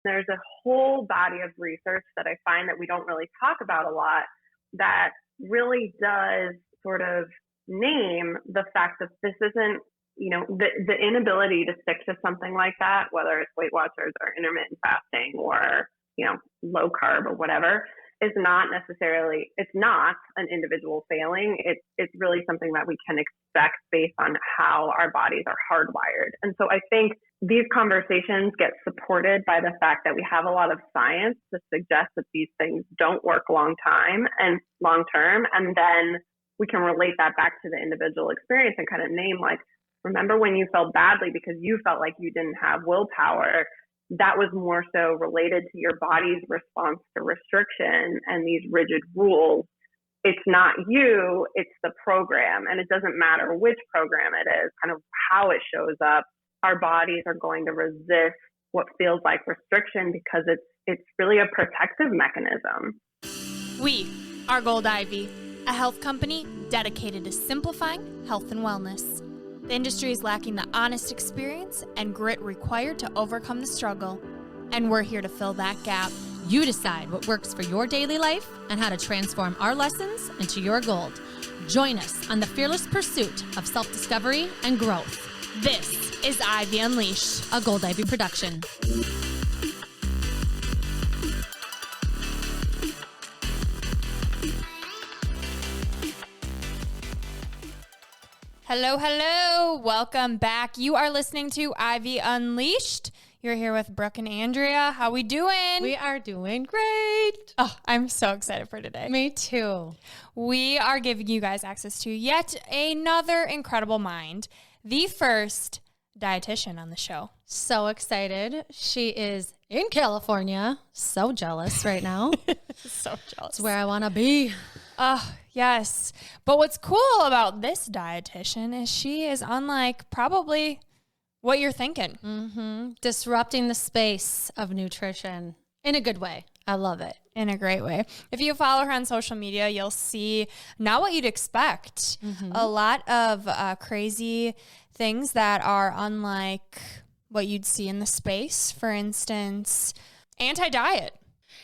There's a whole body of research that I find that we don't really talk about a lot that really does sort of name the fact that this isn't, the inability to stick to something like that, whether it's Weight Watchers or intermittent fasting or, low carb or whatever, is not necessarily, it's not an individual failing. It's really something that we can expect based on how our bodies are hardwired. And so I think these conversations get supported by the fact that we have a lot of science to suggest that these things don't work long term. And then we can relate that back to the individual experience and kind of name, like, remember when you felt badly because you felt like you didn't have willpower? That was more so related to your body's response to restriction and these rigid rules. It's not you, it's the program. And it doesn't matter which program it is, kind of how it shows up. Our bodies are going to resist what feels like restriction because it's really a protective mechanism. We are Gold Ivy, a health company dedicated to simplifying health and wellness. The industry is lacking the honest experience and grit required to overcome the struggle, and we're here to fill that gap. You decide what works for your daily life and how to transform our lessons into your gold. Join us on the fearless pursuit of self-discovery and growth. This is Ivy Unleashed, a Gold Ivy production. Hello, hello. Welcome back. You are listening to Ivy Unleashed. You're here with Brooke and Andrea. How we doing? We are doing great. Oh, I'm so excited for today. Me too. We are giving you guys access to yet another incredible mind, the first dietitian on the show. So excited. She is in California. So jealous right now. So jealous. It's where I want to be. Oh, yes. But what's cool about this dietitian is she is unlike probably what you're thinking. Mm-hmm. Disrupting the space of nutrition in a good way. I love it. In a great way. If you follow her on social media, you'll see not what you'd expect. Mm-hmm. A lot of crazy things that are unlike what you'd see in the space. For instance, anti-diet.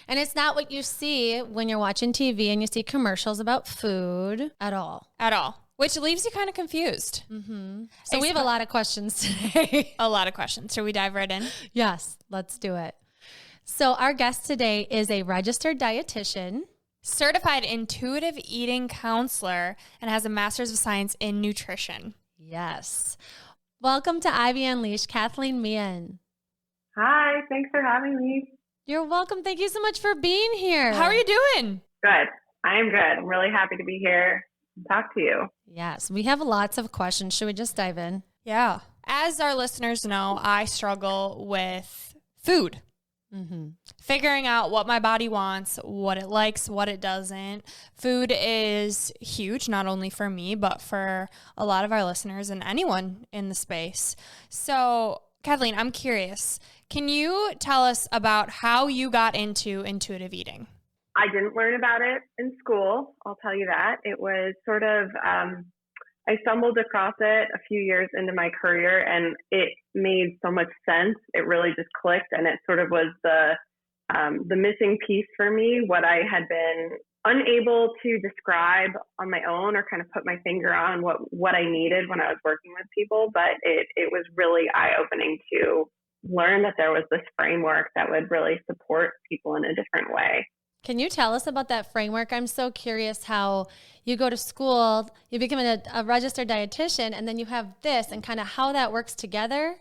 And it's not what you see when you're watching TV and you see commercials about food at all. At all. Which leaves you kind of confused. Mm-hmm. So we have a lot of questions today. A lot of questions. Should we dive right in? Yes, let's do it. So our guest today is a registered dietitian, certified intuitive eating counselor, and has a master's of science in nutrition. Yes. Welcome to Ivy Unleashed, Kathleen Meehan. Hi, thanks for having me. You're welcome. Thank you so much for being here. How are you doing? Good. I am good. I'm really happy to be here and talk to you. Yes, we have lots of questions. Should we just dive in? Yeah. As our listeners know, I struggle with food. Mm-hmm. Figuring out what my body wants, what it likes, what it doesn't. Food is huge, not only for me, but for a lot of our listeners and anyone in the space. So, Kathleen, I'm curious. Can you tell us about how you got into intuitive eating? I didn't learn about it in school. I'll tell you that. It was sort of, I stumbled across it a few years into my career and it made so much sense. It really just clicked and it sort of was the missing piece for me, what I had been unable to describe on my own or kind of put my finger on what I needed when I was working with people. But it was really eye-opening to learn that there was this framework that would really support people in a different way. Can you tell us about that framework? I'm so curious how you go to school, you become a registered dietitian, and then you have this and kind of how that works together.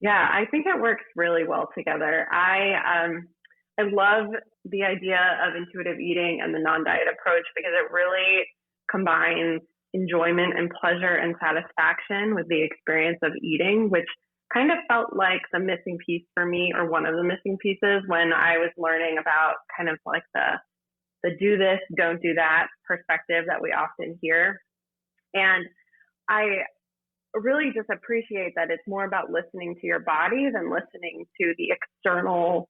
Yeah, I think it works really well together. I love the idea of intuitive eating and the non-diet approach because it really combines enjoyment and pleasure and satisfaction with the experience of eating, which kind of felt like the missing piece for me, or one of the missing pieces when I was learning about kind of like the do this, don't do that perspective that we often hear. And I really just appreciate that it's more about listening to your body than listening to the external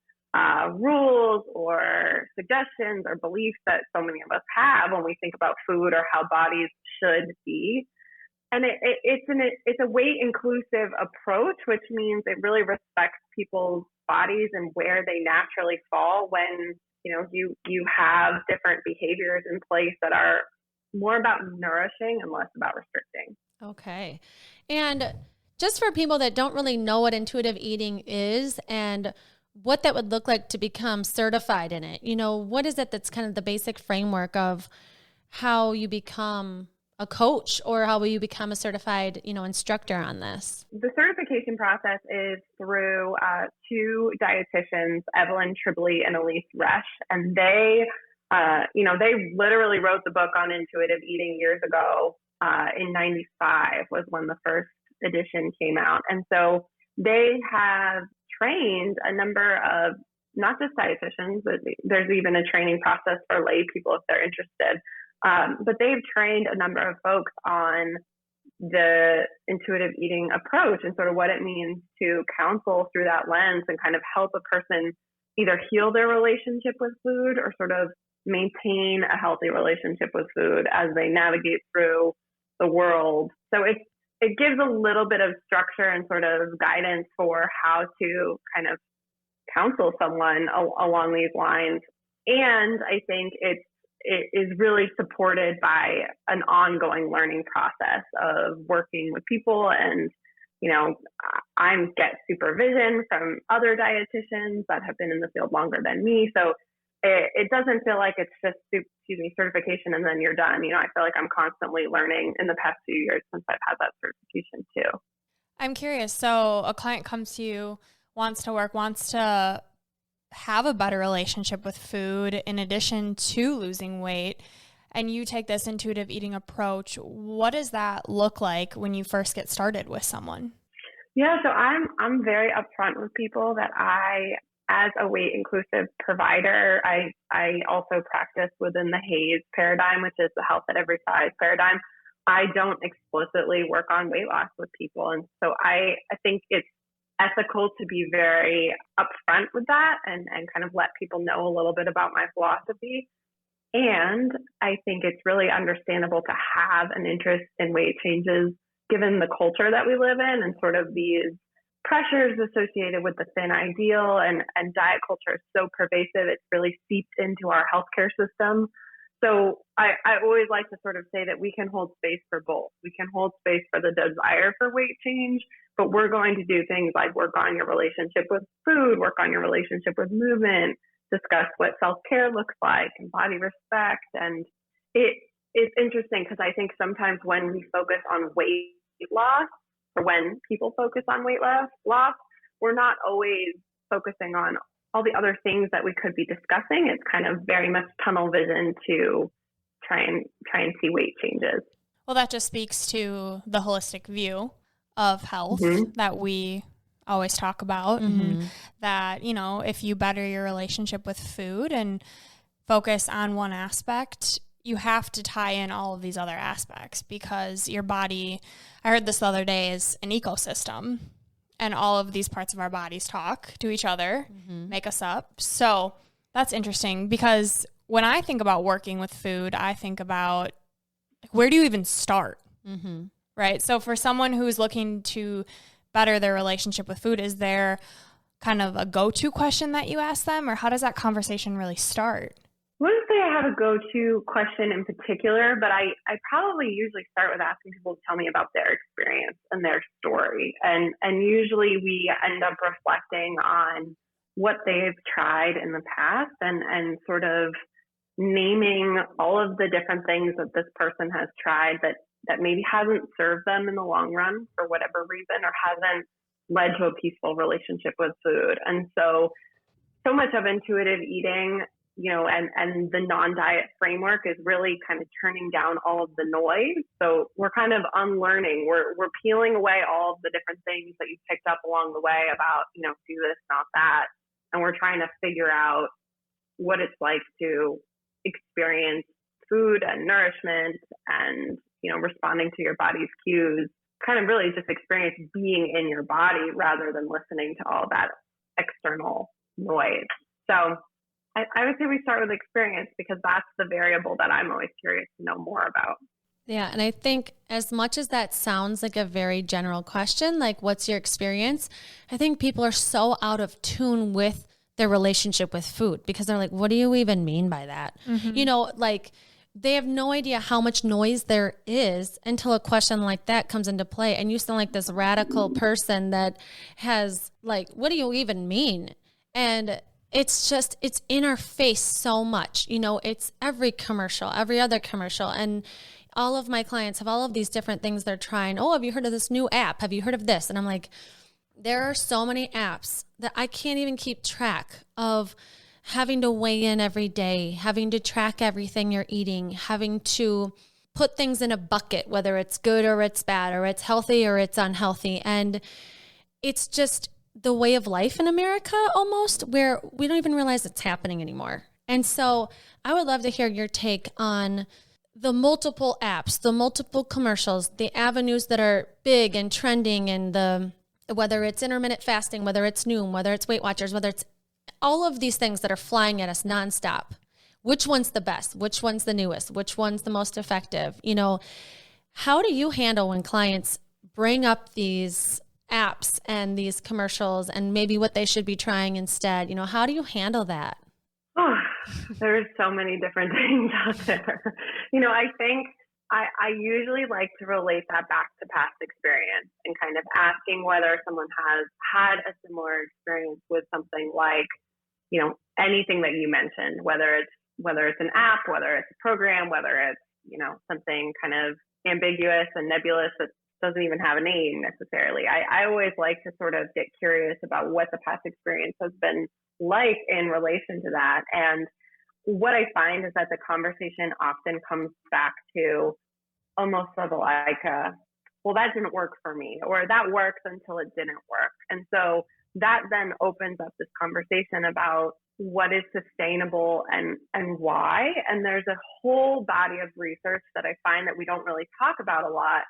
rules or suggestions or beliefs that so many of us have when we think about food or how bodies should be. And it's a weight inclusive approach, which means it really respects people's bodies and where they naturally fall when, you have different behaviors in place that are more about nourishing and less about restricting. Okay. And just for people that don't really know what intuitive eating is and what that would look like to become certified in it, what is it that's kind of the basic framework of how you become a coach or how will you become a certified, instructor on this? The certification process is through two dietitians, Evelyn Tribbley and Elise Resch, and they literally wrote the book on intuitive eating years ago. In 95 was when the first edition came out. And so they have trained a number of, not just dietitians, but there's even a training process for lay people if they're interested. But they've trained a number of folks on the intuitive eating approach and sort of what it means to counsel through that lens and kind of help a person either heal their relationship with food or sort of maintain a healthy relationship with food as they navigate through the world. So it gives a little bit of structure and sort of guidance for how to kind of counsel someone along these lines. And I think it is really supported by an ongoing learning process of working with people. And, I get supervision from other dietitians that have been in the field longer than me. So it doesn't feel like it's just, certification and then you're done. I feel like I'm constantly learning in the past few years since I've had that certification too. I'm curious. So a client comes to you, wants to have a better relationship with food in addition to losing weight, and you take this intuitive eating approach. What does that look like when you first get started with someone? Yeah, so I'm very upfront with people that as a weight inclusive provider, I also practice within the HAES paradigm, which is the health at every size paradigm. I don't explicitly work on weight loss with people. And so I think it's ethical to be very upfront with that and kind of let people know a little bit about my philosophy. And I think it's really understandable to have an interest in weight changes given the culture that we live in and sort of these pressures associated with the thin ideal and diet culture is so pervasive. It's really seeped into our healthcare system. So I always like to sort of say that we can hold space for both. We can hold space for the desire for weight change, but we're going to do things like work on your relationship with food, work on your relationship with movement, discuss what self-care looks like and body respect. And it's interesting because I think sometimes when we focus on weight loss or when people focus on weight loss, we're not always focusing on all the other things that we could be discussing. It's kind of very much tunnel vision to try and see weight changes. Well, that just speaks to the holistic view of health that we always talk about. And that, if you better your relationship with food and focus on one aspect, you have to tie in all of these other aspects because your body, I heard this the other day, is an ecosystem. And all of these parts of our bodies talk to each other, make us up. So that's interesting because when I think about working with food, I think about where do you even start, right? So for someone who's looking to better their relationship with food, is there kind of a go-to question that you ask them, or how does that conversation really start? I wouldn't say I have a go-to question in particular, but I probably usually start with asking people to tell me about their experience and their story. And usually we end up reflecting on what they've tried in the past and sort of naming all of the different things that this person has tried that maybe hasn't served them in the long run for whatever reason or hasn't led to a peaceful relationship with food. And so much of intuitive eating, and the non-diet framework is really kind of turning down all of the noise. So we're kind of unlearning. We're peeling away all of the different things that you've picked up along the way about, do this, not that. And we're trying to figure out what it's like to experience food and nourishment and, responding to your body's cues, kind of really just experience being in your body rather than listening to all that external noise. So I would say we start with experience because that's the variable that I'm always curious to know more about. Yeah. And I think as much as that sounds like a very general question, like what's your experience? I think people are so out of tune with their relationship with food because they're like, what do you even mean by that? You know, like they have no idea how much noise there is until a question like that comes into play. And you sound like this radical person that has like, what do you even mean? And it's just, it's in our face so much, you know, it's every commercial, every other commercial. And all of my clients have all of these different things they're trying. Oh, have you heard of this new app? Have you heard of this? And I'm like, there are so many apps that I can't even keep track of having to weigh in every day, having to track everything you're eating, having to put things in a bucket, whether it's good or it's bad, or it's healthy or it's unhealthy. And it's just the way of life in America almost, where we don't even realize it's happening anymore. And so I would love to hear your take on the multiple apps, the multiple commercials, the avenues that are big and trending, and whether it's intermittent fasting, whether it's Noom, whether it's Weight Watchers, whether it's all of these things that are flying at us nonstop. Which one's the best? Which one's the newest? Which one's the most effective? You know, how do you handle when clients bring up these apps and these commercials and maybe what they should be trying instead? You know, how do you handle that? Oh, there's so many different things out there. You know, I think I usually like to relate that back to past experience and kind of asking whether someone has had a similar experience with something like, you know, anything that you mentioned, whether it's an app, whether it's a program, whether it's, you know, something kind of ambiguous and nebulous that doesn't even have a name necessarily. I always like to sort of get curious about what the past experience has been like in relation to that. And what I find is that the conversation often comes back to almost of like, well, that didn't work for me, or that worked until it didn't work. And so that then opens up this conversation about what is sustainable and why. And there's a whole body of research that I find that we don't really talk about a lot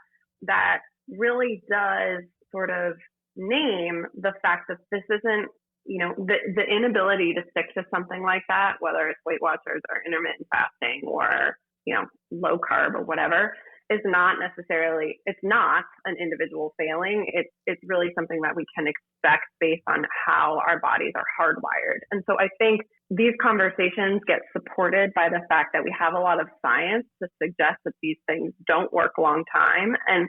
that really does sort of name the fact that this isn't, you know, the inability to stick to something like that, whether it's Weight Watchers or intermittent fasting or, you know, low carb or whatever, is not necessarily, it's not an individual failing. It's really something that we can expect based on how our bodies are hardwired. And so I think these conversations get supported by the fact that we have a lot of science to suggest that these things don't work long term. And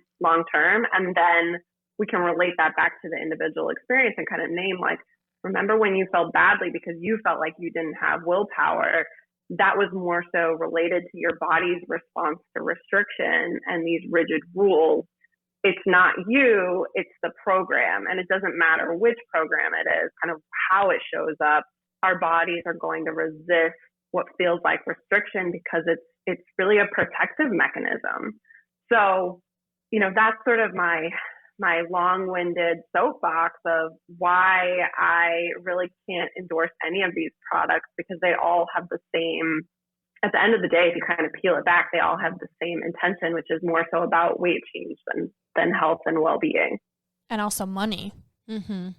then we can relate that back to the individual experience and kind of name like, remember when you felt badly because you felt like you didn't have willpower? That was more so related to your body's response to restriction and these rigid rules. It's not you, it's the program. And it doesn't matter which program it is, kind of how it shows up. Our bodies are going to resist what feels like restriction because it's really a protective mechanism. So, you know, that's sort of my long-winded soapbox of why I really can't endorse any of these products, because they all have the same, at the end of the day, if you kind of peel it back, they all have the same intention, which is more so about weight change than health and well-being. And also money. Mm-hmm.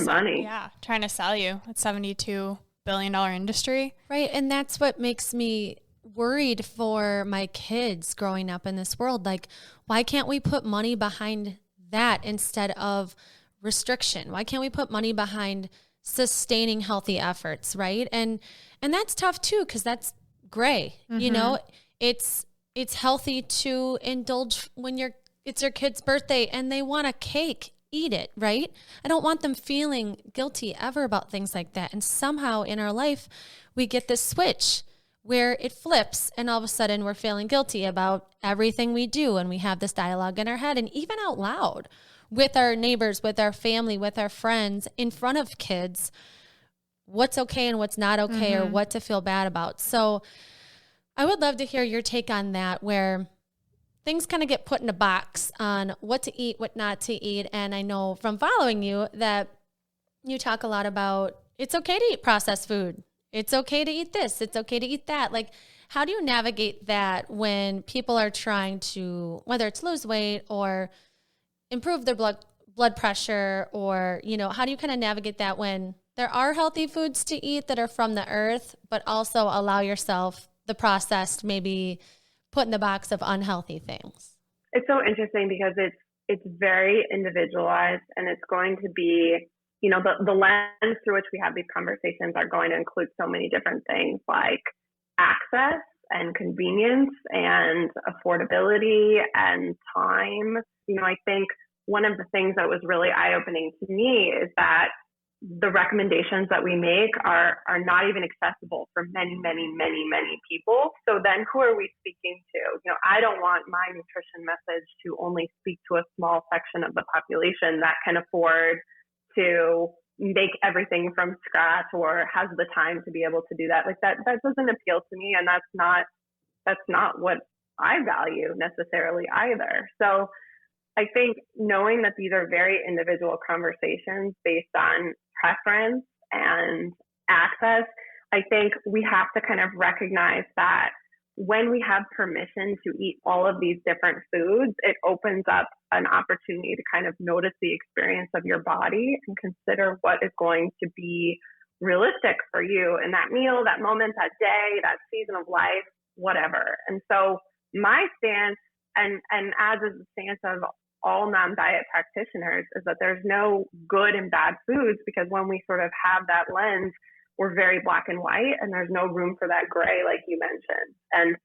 Money. Yeah. Trying to sell you. It's $72 billion industry. Right. And that's what makes me worried for my kids growing up in this world. Like, why can't we put money behind that instead of restriction? Why can't we put money behind sustaining healthy efforts, right? And that's tough too, because that's gray. Mm-hmm. You know, it's healthy to indulge when it's your kid's birthday and they want a cake. Eat it, right? I don't want them feeling guilty ever about things like that. And somehow in our life, we get this switch where it flips and all of a sudden we're feeling guilty about everything we do. And we have this dialogue in our head and even out loud with our neighbors, with our family, with our friends, in front of kids, what's okay and what's not okay, or what to feel bad about. So I would love to hear your take on that, where things kind of get put in a box on what to eat, what not to eat. And I know from following you that you talk a lot about it's okay to eat processed food. It's okay to eat this. It's okay to eat that. Like, how do you navigate that when people are trying to, whether it's lose weight or improve their blood pressure, or, you know, how do you kind of navigate that when there are healthy foods to eat that are from the earth, but also allow yourself the processed, maybe put in the box of unhealthy things? It's so interesting because it's very individualized, and it's going to be, the lens through which we have these conversations are going to include so many different things like access and convenience and affordability and time. I think one of the things that was really eye-opening to me is that the recommendations that we make are not even accessible for many, many, many, many people. So then who are we speaking to? I don't want my nutrition message to only speak to a small section of the population that can afford to make everything from scratch or has the time to be able to do that. Like that doesn't appeal to me, and that's not what I value necessarily either. So I think knowing that these are very individual conversations based on preference and access, I think we have to kind of recognize that when we have permission to eat all of these different foods, it opens up an opportunity to kind of notice the experience of your body and consider what is going to be realistic for you in that meal, that moment, that day, that season of life, whatever. And so my stance, and as is the stance of all non-diet practitioners, is that there's no good and bad foods, because when we sort of have that lens, we're very black and white, and there's no room for that gray, like you mentioned. And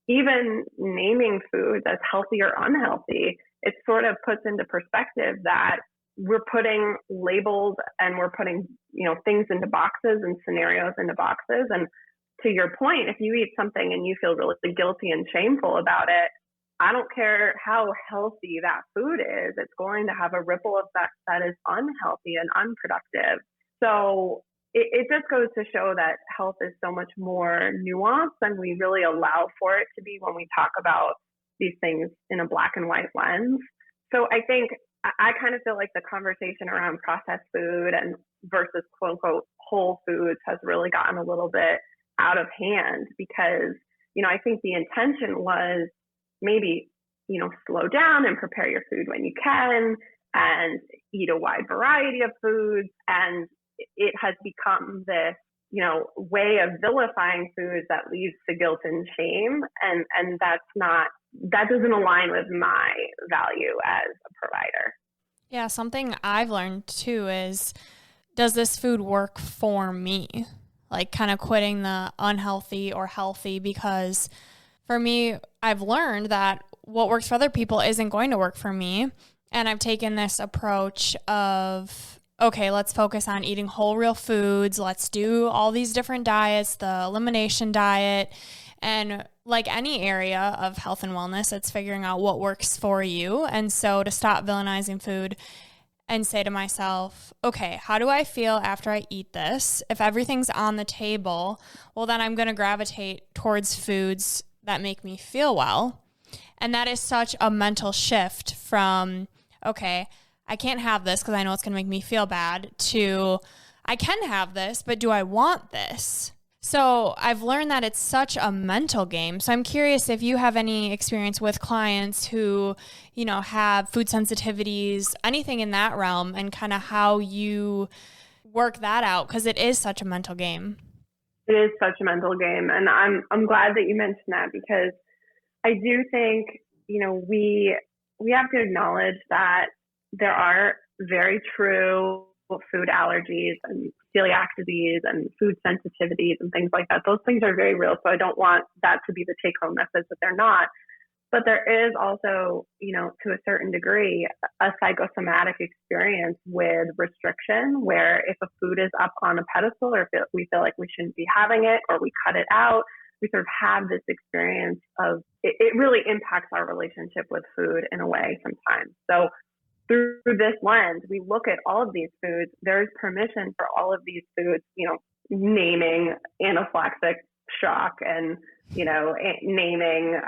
even naming foods as healthy or unhealthy, it sort of puts into perspective that we're putting labels and we're putting, things into boxes and scenarios into boxes. And to your point, if you eat something and you feel really guilty and shameful about it, I don't care how healthy that food is, it's going to have a ripple effect that is unhealthy and unproductive. So it just goes to show that health is so much more nuanced than we really allow for it to be when we talk about these things in a black and white lens. So I think I kind of feel like the conversation around processed food and versus quote unquote whole foods has really gotten a little bit out of hand, because, I think the intention was maybe, slow down and prepare your food when you can and eat a wide variety of foods. And it has become this, way of vilifying foods that leads to guilt and shame. And that doesn't align with my value as a provider. Yeah, something I've learned too is, does this food work for me? Like kind of quitting the unhealthy or healthy, because for me, I've learned that what works for other people isn't going to work for me. And I've taken this approach of, okay, let's focus on eating whole real foods. Let's do all these different diets, the elimination diet. And like any area of health and wellness, it's figuring out what works for you. And so to stop villainizing food and say to myself, okay, how do I feel after I eat this? If everything's on the table, well, then I'm going to gravitate towards foods that make me feel well. And that is such a mental shift from, okay, I can't have this because I know it's going to make me feel bad, to I can have this, but do I want this? So I've learned that it's such a mental game. So I'm curious if you have any experience with clients who, have food sensitivities, anything in that realm, and kind of how you work that out, because it is such a mental game. It is such a mental game. And I'm glad that you mentioned that, because I do think, we have to acknowledge that there are very true food allergies and celiac disease and food sensitivities and things like that. Those things are very real. So I don't want that to be the take-home message that they're not. But there is also, to a certain degree, a psychosomatic experience with restriction, where if a food is up on a pedestal, or if we feel like we shouldn't be having it, or we cut it out, we sort of have this experience of, it really impacts our relationship with food in a way sometimes. So through this lens, we look at all of these foods. There's permission for all of these foods, naming anaphylactic shock and, naming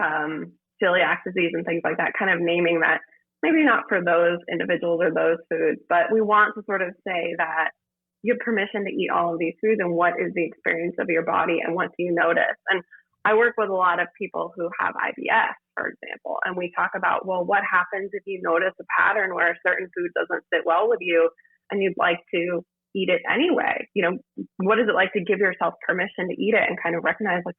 celiac disease and things like that, kind of naming that maybe not for those individuals or those foods, but we want to sort of say that you have permission to eat all of these foods, and what is the experience of your body and what do you notice? And I work with a lot of people who have IBS, for example, and we talk about, well, what happens if you notice a pattern where a certain food doesn't sit well with you and you'd like to eat it anyway? What is it like to give yourself permission to eat it and kind of recognize, like,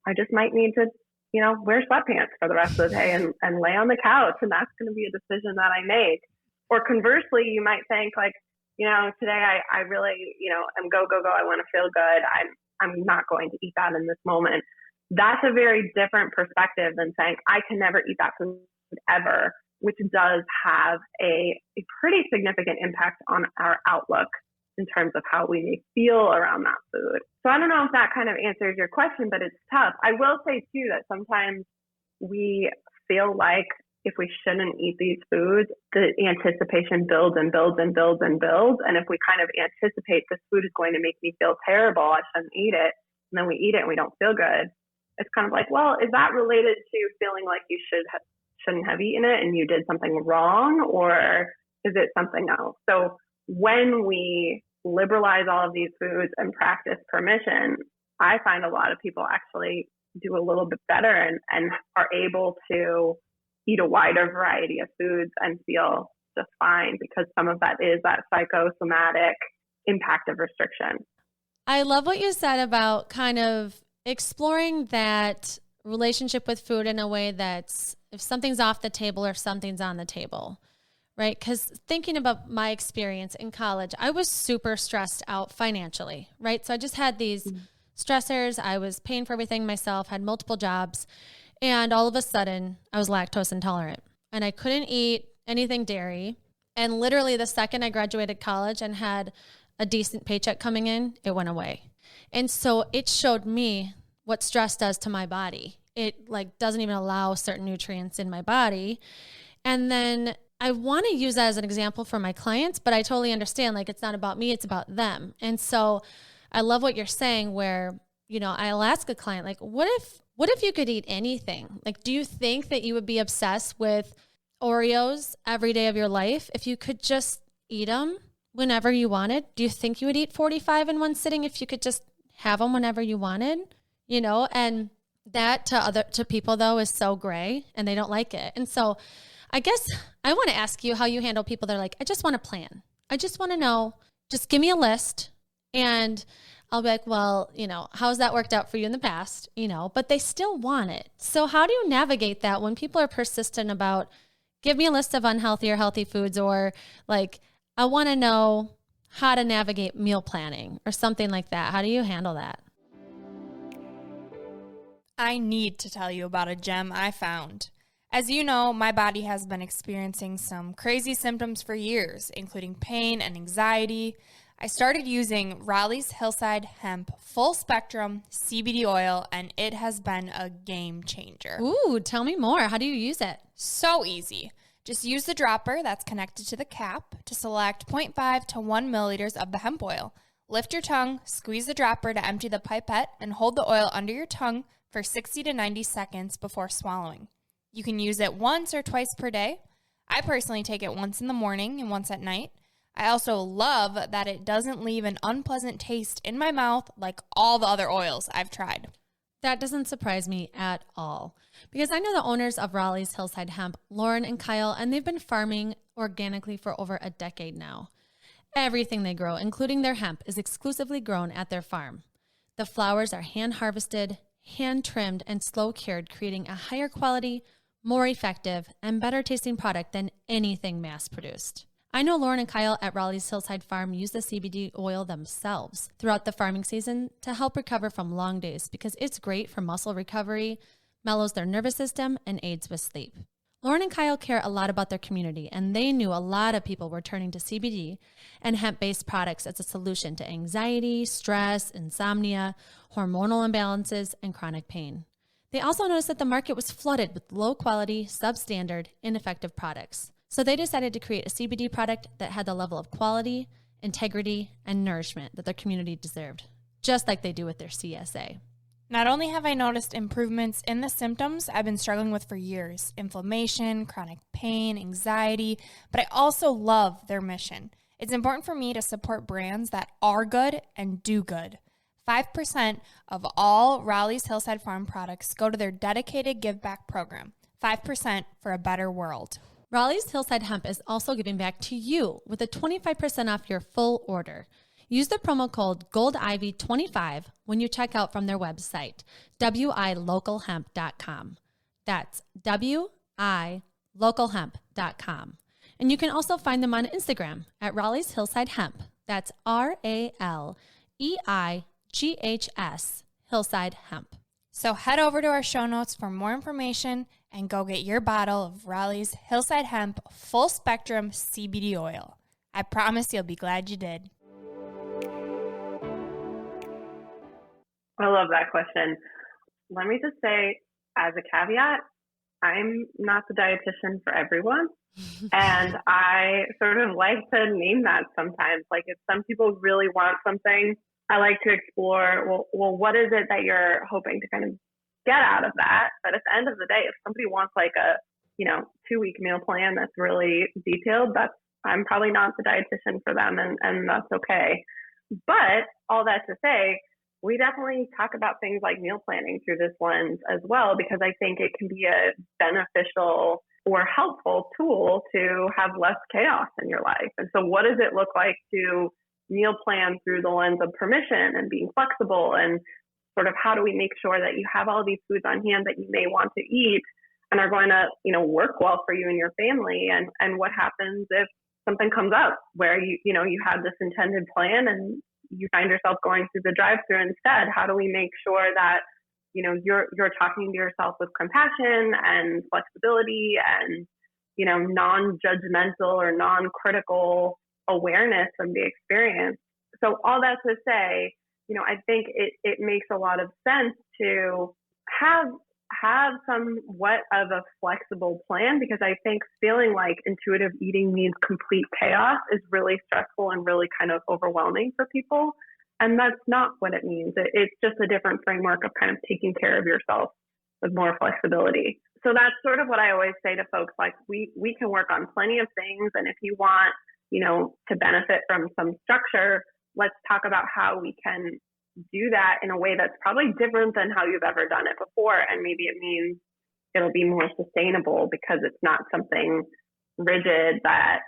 I just might need to wear sweatpants for the rest of the day and lay on the couch. And that's going to be a decision that I make. Or conversely, you might think like, today I really, am go. I want to feel good. I'm not going to eat that in this moment. That's a very different perspective than saying I can never eat that food ever, which does have a pretty significant impact on our outlook in terms of how we may feel around that food. So I don't know if that kind of answers your question, but it's tough. I will say too that sometimes we feel like if we shouldn't eat these foods, the anticipation builds and builds and builds and builds. And if we kind of anticipate this food is going to make me feel terrible, I shouldn't eat it, and then we eat it and we don't feel good, it's kind of like, well, is that related to feeling like you shouldn't have eaten it and you did something wrong, or is it something else? So when we liberalize all of these foods and practice permission, I find a lot of people actually do a little bit better and are able to eat a wider variety of foods and feel just fine, because some of that is that psychosomatic impact of restriction. I love what you said about kind of exploring that relationship with food in a way that's if something's off the table or if something's on the table, right? Because thinking about my experience in college, I was super stressed out financially, right? So I just had these stressors. I was paying for everything myself, had multiple jobs. And all of a sudden, I was lactose intolerant and I couldn't eat anything dairy. And literally the second I graduated college and had a decent paycheck coming in, it went away. And so it showed me what stress does to my body. It doesn't even allow certain nutrients in my body. And then I want to use that as an example for my clients, but I totally understand, it's not about me, it's about them. And so I love what you're saying where, I'll ask a client, what if you could eat anything? Do you think that you would be obsessed with Oreos every day of your life if you could just eat them whenever you wanted? Do you think you would eat 45 in one sitting if you could just have them whenever you wanted? And that to people though is so gray and they don't like it. And so I guess I want to ask you how you handle people that are like, I just want to plan. I just want to know, just give me a list. And I'll be like, well, how's that worked out for you in the past? But they still want it. So how do you navigate that when people are persistent about, give me a list of unhealthy or healthy foods, or I want to know how to navigate meal planning or something like that? How do you handle that? I need to tell you about a gem I found. As you know, my body has been experiencing some crazy symptoms for years, including pain and anxiety. I started using Raleigh's Hillside Hemp Full Spectrum CBD oil, and it has been a game changer. Ooh, tell me more. How do you use it? So easy. Just use the dropper that's connected to the cap to select 0.5 to 1 milliliters of the hemp oil. Lift your tongue, squeeze the dropper to empty the pipette, and hold the oil under your tongue for 60 to 90 seconds before swallowing. You can use it once or twice per day. I personally take it once in the morning and once at night. I also love that it doesn't leave an unpleasant taste in my mouth like all the other oils I've tried. That doesn't surprise me at all, because I know the owners of Raleigh's Hillside Hemp, Lauren and Kyle, and they've been farming organically for over a decade now. Everything they grow, including their hemp, is exclusively grown at their farm. The flowers are hand-harvested, hand-trimmed, and slow-cured, creating a higher quality, more effective, and better-tasting product than anything mass-produced. I know Lauren and Kyle at Raleigh's Hillside Farm use the CBD oil themselves throughout the farming season to help recover from long days, because it's great for muscle recovery, mellows their nervous system, and aids with sleep. Lauren and Kyle care a lot about their community, and they knew a lot of people were turning to CBD and hemp-based products as a solution to anxiety, stress, insomnia, hormonal imbalances, and chronic pain. They also noticed that the market was flooded with low-quality, substandard, ineffective products. So they decided to create a CBD product that had the level of quality, integrity, and nourishment that their community deserved, just like they do with their CSA. Not only have I noticed improvements in the symptoms I've been struggling with for years, inflammation, chronic pain, anxiety, but I also love their mission. It's important for me to support brands that are good and do good. 5% of all Raleigh's Hillside Farm products go to their dedicated give back program. 5% for a better world. Raleigh's Hillside Hemp is also giving back to you with a 25% off your full order. Use the promo code GOLDIVY25 when you check out from their website, wilocalhemp.com. That's wilocalhemp.com. And you can also find them on Instagram at Raleigh's Hillside Hemp. That's RALEIGHS Hillside Hemp. So head over to our show notes for more information and go get your bottle of Raleigh's Hillside Hemp Full Spectrum CBD Oil. I promise you'll be glad you did. I love that question. Let me just say, as a caveat, I'm not the dietitian for everyone. And I sort of like to name that sometimes. Like if some people really want something, I like to explore, well, what is it that you're hoping to kind of get out of that? But at the end of the day, if somebody wants like a, 2-week meal plan that's really detailed, I'm probably not the dietitian for them, and that's okay. But all that to say, we definitely talk about things like meal planning through this lens as well, because I think it can be a beneficial or helpful tool to have less chaos in your life. And so what does it look like to meal plan through the lens of permission and being flexible, and sort of how do we make sure that you have all these foods on hand that you may want to eat and are going to, work well for you and your family? And what happens if something comes up where you had this intended plan and you find yourself going through the drive-thru instead? How do we make sure that you're talking to yourself with compassion and flexibility and non-judgmental or non-critical awareness of the experience? So all that to say, I think it makes a lot of sense to have somewhat of a flexible plan, because I think feeling like intuitive eating means complete chaos is really stressful and really kind of overwhelming for people. And that's not what it means. It's just a different framework of kind of taking care of yourself with more flexibility. So that's sort of what I always say to folks, like we can work on plenty of things. And if you want, to benefit from some structure, let's talk about how we can do that in a way that's probably different than how you've ever done it before. And maybe it means it'll be more sustainable because it's not something rigid that,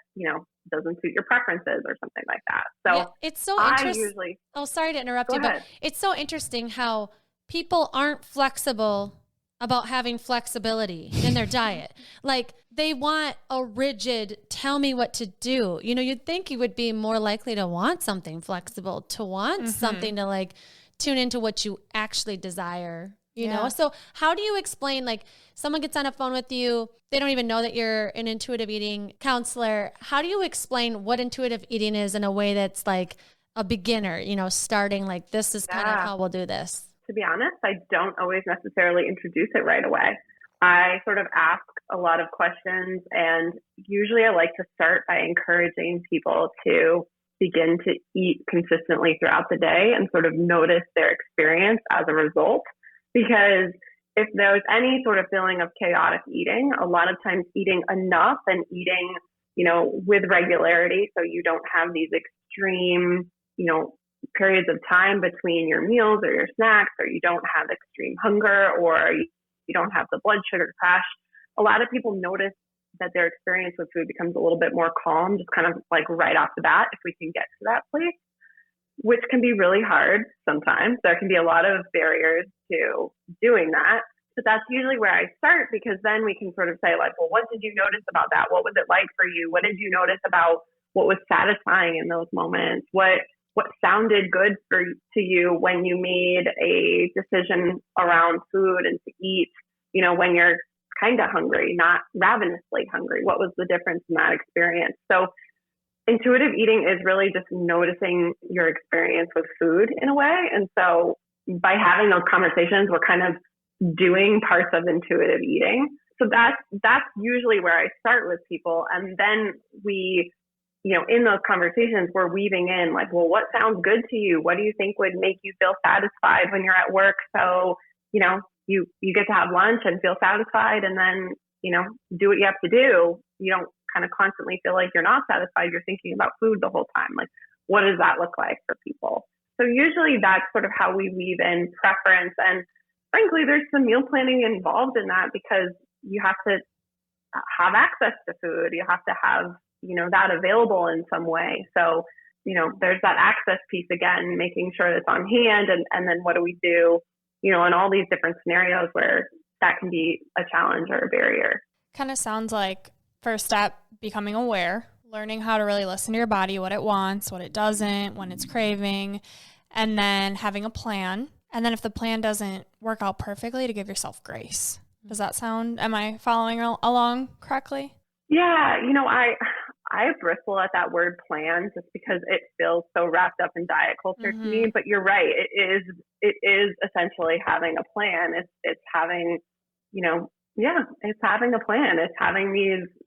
doesn't suit your preferences or something like that. So yeah, it's so interesting. Oh, sorry to interrupt you, but it's so interesting how people aren't flexible about having flexibility in their diet. Like they want a rigid, tell me what to do. You'd think you would be more likely to want something flexible, to want something to like tune into what you actually desire, you know? So how do you explain, like someone gets on a phone with you, they don't even know that you're an intuitive eating counselor. How do you explain what intuitive eating is in a way that's like a beginner, starting like this is kind of how we'll do this? To be honest, I don't always necessarily introduce it right away. I sort of ask a lot of questions, and usually I like to start by encouraging people to begin to eat consistently throughout the day and sort of notice their experience as a result. Because if there's any sort of feeling of chaotic eating, a lot of times eating enough and eating, with regularity, so you don't have these extreme, periods of time between your meals or your snacks, or you don't have extreme hunger, or you don't have the blood sugar crash. A lot of people notice that their experience with food becomes a little bit more calm, just kind of like right off the bat, if we can get to that place, which can be really hard sometimes. There can be a lot of barriers to doing that. But that's usually where I start, because then we can sort of say like, well, what did you notice about that? What was it like for you? What did you notice about what was satisfying in those moments? What sounded good to you when you made a decision around food and to eat, when you're kind of hungry, not ravenously hungry? What was the difference in that experience? So intuitive eating is really just noticing your experience with food in a way. And so by having those conversations, we're kind of doing parts of intuitive eating. So that's usually where I start with people. And then we, in those conversations, we're weaving in like, well, what sounds good to you? What do you think would make you feel satisfied when you're at work? So, you get to have lunch and feel satisfied, and then, do what you have to do. You don't kind of constantly feel like you're not satisfied. You're thinking about food the whole time. Like, what does that look like for people? So usually that's sort of how we weave in preference. And frankly, there's some meal planning involved in that, because you have to have access to food. You have to have, that available in some way. So, there's that access piece again, making sure it's on hand. And then what do we do, in all these different scenarios where that can be a challenge or a barrier. Kind of sounds like first step, becoming aware, learning how to really listen to your body, what it wants, what it doesn't, when it's craving, and then having a plan. And then if the plan doesn't work out perfectly, to give yourself grace. Does that sound, am I following along correctly? Yeah. I bristle at that word plan just because it feels so wrapped up in diet culture to me, but you're right. It is essentially having a plan. It's having, it's having a plan. It's having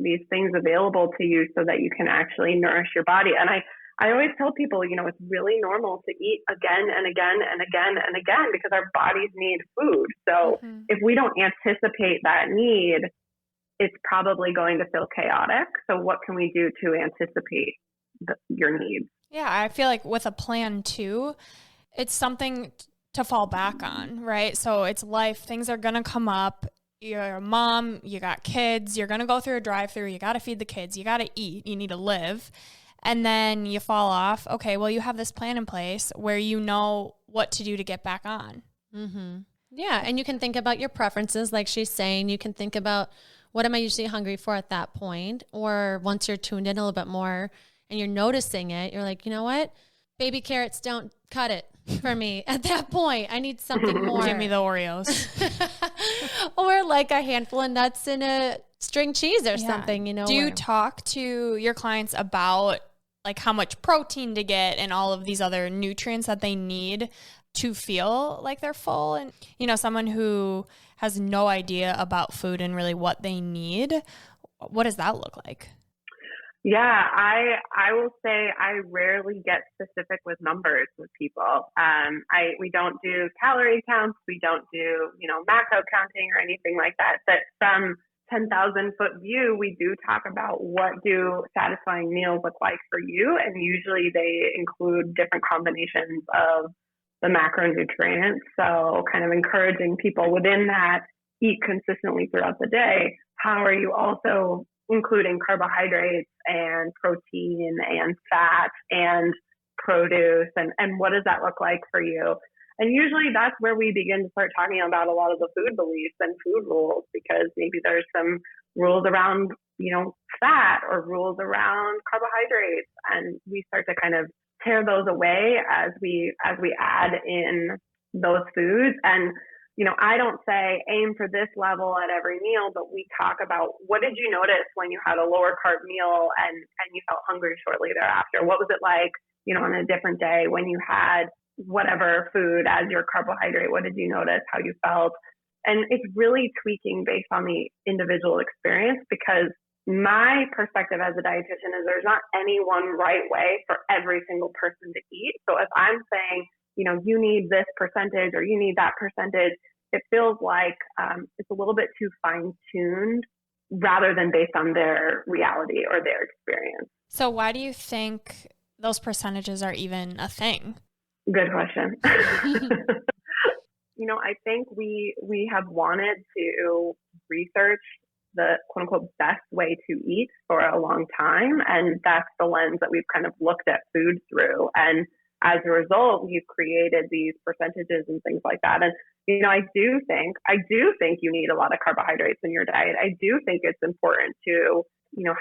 these things available to you so that you can actually nourish your body. And I always tell people, it's really normal to eat again and again and again and again because our bodies need food. So if we don't anticipate that need, it's probably going to feel chaotic. So what can we do to anticipate your needs? Yeah, I feel like with a plan too, it's something to fall back on, right? So it's life. Things are going to come up. You're a mom, you got kids, you're going to go through a drive-through, you got to feed the kids, you got to eat, you need to live. And then you fall off. Okay, well, you have this plan in place where you know what to do to get back on. Yeah, and you can think about your preferences, like she's saying. You can think about, what am I usually hungry for at that point? Or once you're tuned in a little bit more and you're noticing it, you're like, you know what? Baby carrots don't cut it for me at that point. I need something more. Give me the Oreos. Or like a handful of nuts and a string cheese or something, Do you talk to your clients about like how much protein to get and all of these other nutrients that they need to feel like they're full? And, someone who has no idea about food and really what they need, what does that look like? Yeah, I will say I rarely get specific with numbers with people. We don't do calorie counts. We don't do, macro counting or anything like that. But from 10,000 foot view, we do talk about what do satisfying meals look like for you. And usually they include different combinations of the macronutrients. So kind of encouraging people within that, eat consistently throughout the day. How are you also including carbohydrates and protein and fat and produce, and what does that look like for you? And usually that's where we begin to start talking about a lot of the food beliefs and food rules, because maybe there's some rules around, fat or rules around carbohydrates, and we start to kind of tear those away as we add in those foods. And I don't say aim for this level at every meal, but we talk about what did you notice when you had a lower carb meal and you felt hungry shortly thereafter? What was it like, on a different day when you had whatever food as your carbohydrate? What did you notice, how you felt? And it's really tweaking based on the individual experience, because my perspective as a dietitian is there's not any one right way for every single person to eat. So if I'm saying, you need this percentage or you need that percentage, it feels like it's a little bit too fine-tuned rather than based on their reality or their experience. So why do you think those percentages are even a thing? Good question. I think we have wanted to research the quote unquote best way to eat for a long time. And that's the lens that we've kind of looked at food through. And as a result, we've created these percentages and things like that. And, I do think you need a lot of carbohydrates in your diet. I do think it's important to,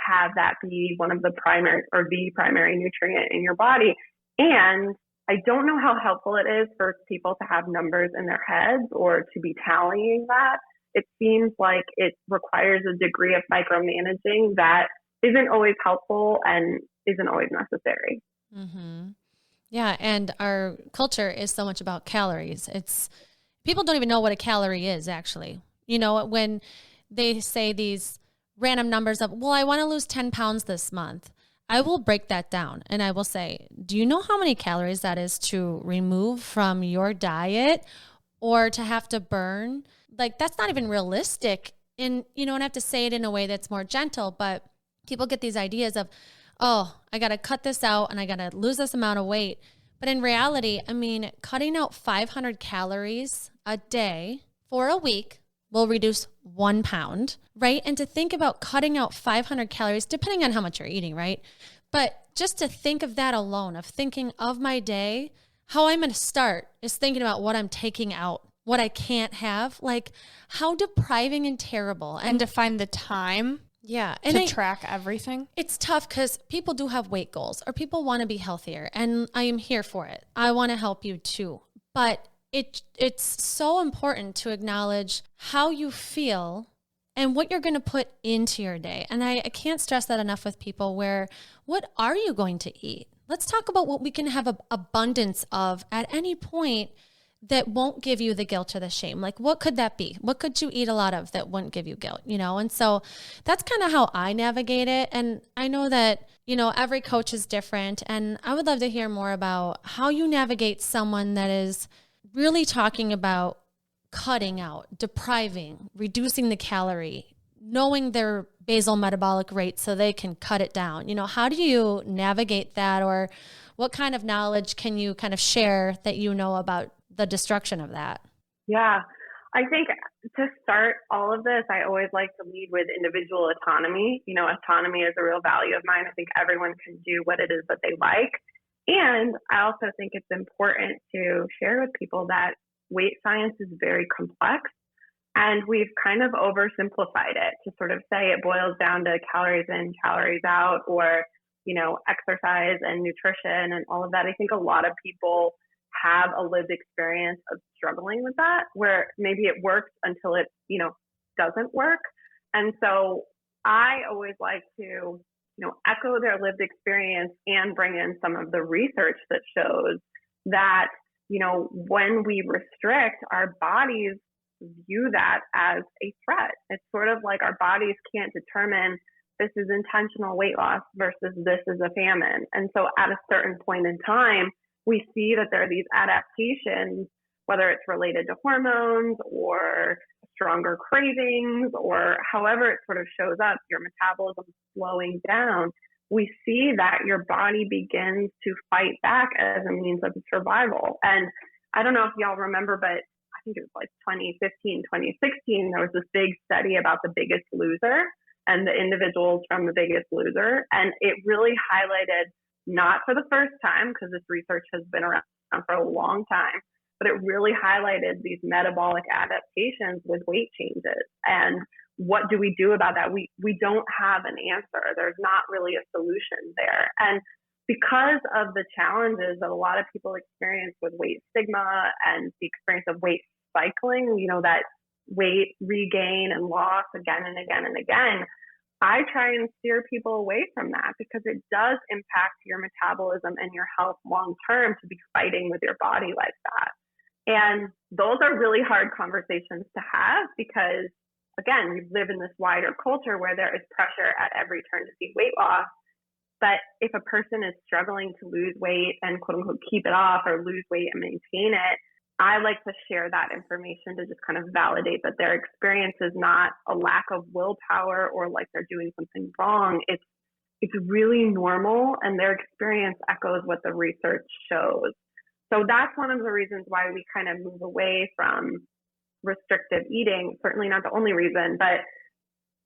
have that be one of the primary or the primary nutrient in your body. And I don't know how helpful it is for people to have numbers in their heads or to be tallying that. It seems like it requires a degree of micromanaging that isn't always helpful and isn't always necessary. Mm-hmm. Yeah, and our culture is so much about calories. People don't even know what a calorie is, actually. When they say these random numbers of, well, I want to lose 10 pounds this month, I will break that down and I will say, do you know how many calories that is to remove from your diet or to have to burn? Like, that's not even realistic. And I have to say it in a way that's more gentle, but people get these ideas of, oh, I got to cut this out and I got to lose this amount of weight. But in reality, cutting out 500 calories a day for a week will reduce 1 pound, right? And to think about cutting out 500 calories, depending on how much you're eating, right? But just to think of that alone, of thinking of my day, how I'm going to start is thinking about what I'm taking out, what I can't have, like how depriving and terrible. And to find the time and to track everything. It's tough because people do have weight goals or people want to be healthier, and I am here for it. I want to help you too. But it's so important to acknowledge how you feel and what you're going to put into your day. And I can't stress that enough with people, where what are you going to eat? Let's talk about what we can have abundance of at any point that won't give you the guilt or the shame. Like, what could that be? What could you eat a lot of that wouldn't give you guilt, you know? And so that's kind of how I navigate it. And I know that, you know, every coach is different. And I would love to hear more about how you navigate someone that is really talking about cutting out, depriving, reducing the calorie, knowing their basal metabolic rate so they can cut it down. You know, how do you navigate that, or what kind of knowledge can you kind of share that you know about the destruction of that? Yeah, I think to start all of this, I always like to lead with individual autonomy. You know, autonomy is a real value of mine. I think everyone can do what it is that they like. And I also think it's important to share with people that weight science is very complex, and we've kind of oversimplified it to sort of say it boils down to calories in, calories out, or, you know, exercise and nutrition and all of that. I think a lot of people have a lived experience of struggling with that, where maybe it works until it, you know, doesn't work. And so I always like to, you know, echo their lived experience and bring in some of the research that shows that, you know, when we restrict, our bodies view that as a threat. It's sort of like our bodies can't determine this is intentional weight loss versus this is a famine. And so at a certain point in time, we see that there are these adaptations, whether it's related to hormones or stronger cravings or however it sort of shows up, your metabolism slowing down. We see that your body begins to fight back as a means of survival. And I don't know if y'all remember, but I think it was like 2015, 2016, there was this big study about The Biggest Loser and the individuals from The Biggest Loser. And it really highlighted, not for the first time, because this research has been around for a long time, but it really highlighted these metabolic adaptations with weight changes. And what do we do about that? We don't have an answer. There's not really a solution there. And because of the challenges that a lot of people experience with weight stigma and the experience of weight cycling, you know, that weight regain and loss again and again and again, I try and steer people away from that, because it does impact your metabolism and your health long term to be fighting with your body like that. And those are really hard conversations to have, because again, we live in this wider culture where there is pressure at every turn to see weight loss. But if a person is struggling to lose weight and quote unquote keep it off, or lose weight and maintain it, I like to share that information to just kind of validate that their experience is not a lack of willpower or like they're doing something wrong. It's really normal, and their experience echoes what the research shows. So that's one of the reasons why we kind of move away from restrictive eating. Certainly not the only reason, but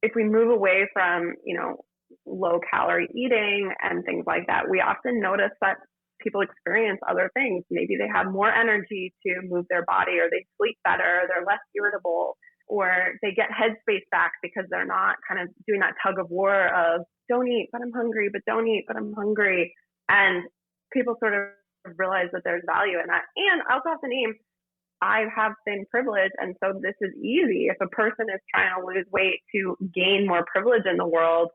if we move away from, you know, low calorie eating and things like that, we often notice that people experience other things. Maybe they have more energy to move their body, or they sleep better, they're less irritable, or they get headspace back because they're not kind of doing that tug of war of don't eat, but I'm hungry, but don't eat, but I'm hungry. And people sort of realize that there's value in that. And I also have to name, I have thin privilege, and so this is easy. If a person is trying to lose weight to gain more privilege in the world,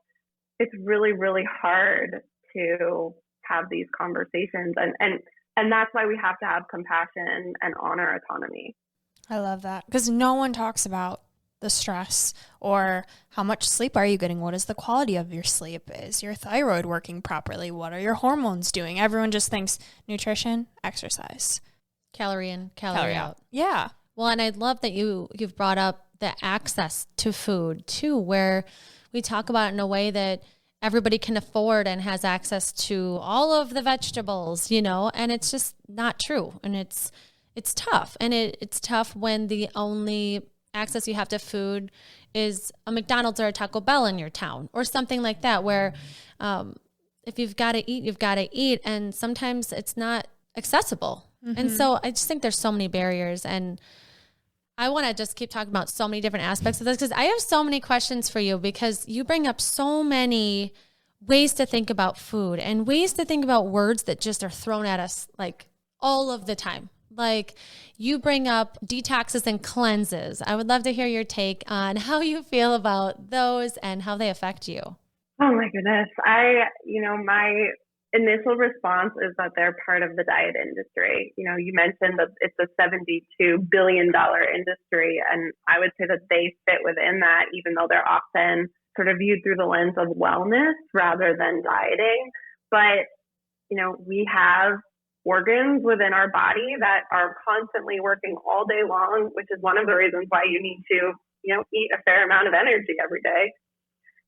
it's really, really hard to have these conversations. And that's why we have to have compassion and honor autonomy. I love that, because no one talks about the stress or how much sleep are you getting? What is the quality of your sleep? Is your thyroid working properly? What are your hormones doing? Everyone just thinks nutrition, exercise. Calorie in, calorie out. Yeah. Well, and I love that you've brought up the access to food too, where we talk about it in a way that everybody can afford and has access to all of the vegetables, you know, and it's just not true. And it's tough. And it's tough when the only access you have to food is a McDonald's or a Taco Bell in your town or something like that, where if you've got to eat, you've got to eat. And sometimes it's not accessible. And so I just think there's so many barriers, and I want to just keep talking about so many different aspects of this, because I have so many questions for you, because you bring up so many ways to think about food and ways to think about words that just are thrown at us like all of the time. Like, you bring up detoxes and cleanses. I would love to hear your take on how you feel about those and how they affect you. Oh my goodness. My initial response is that they're part of the diet industry. You mentioned that it's a $72 billion industry, and I would say that they fit within that, even though they're often sort of viewed through the lens of wellness rather than dieting. But, we have organs within our body that are constantly working all day long, which is one of the reasons why you need to, eat a fair amount of energy every day.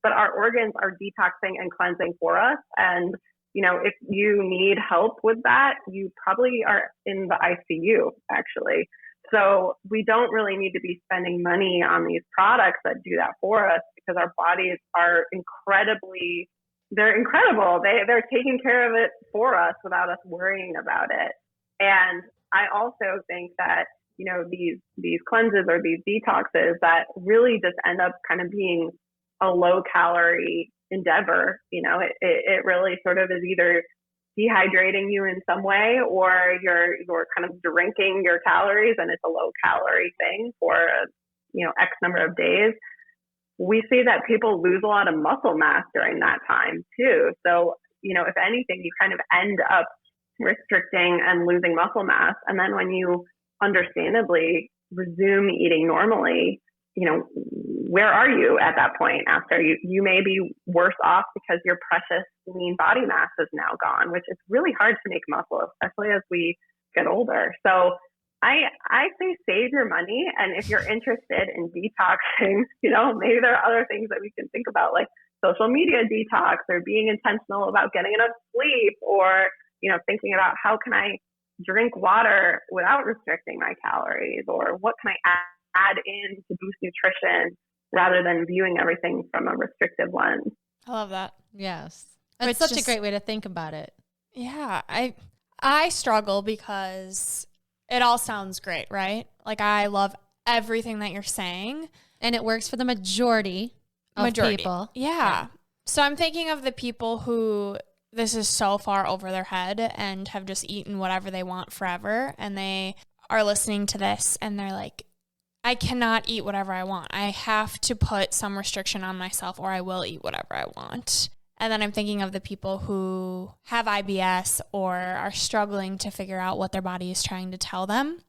But our organs are detoxing and cleansing for us. And, if you need help with that, you probably are in the ICU, actually. So we don't really need to be spending money on these products that do that for us, because our bodies are they're incredible. They're taking care of it for us without us worrying about it. And I also think that, these cleanses or these detoxes that really just end up kind of being a low calorie endeavor. It really sort of is either dehydrating you in some way, or you're kind of drinking your calories, and it's a low calorie thing for, X number of days. We see that people lose a lot of muscle mass during that time too. So, if anything, you kind of end up restricting and losing muscle mass. And then when you understandably resume eating normally, where are you at that point after? You may be worse off because your precious lean body mass is now gone, which is really hard to make muscle, especially as we get older. So I say save your money. And if you're interested in detoxing, maybe there are other things that we can think about, like social media detox, or being intentional about getting enough sleep, or, thinking about how can I drink water without restricting my calories, or what can I add in to boost nutrition rather than viewing everything from a restrictive lens. I love that. Yes. It's such a great way to think about it. Yeah. I struggle because it all sounds great, right? Like, I love everything that you're saying. And it works for the majority of people. Yeah. So I'm thinking of the people who this is so far over their head and have just eaten whatever they want forever. And they are listening to this and they're like, I cannot eat whatever I want. I have to put some restriction on myself, or I will eat whatever I want. And then I'm thinking of the people who have IBS or are struggling to figure out what their body is trying to tell them.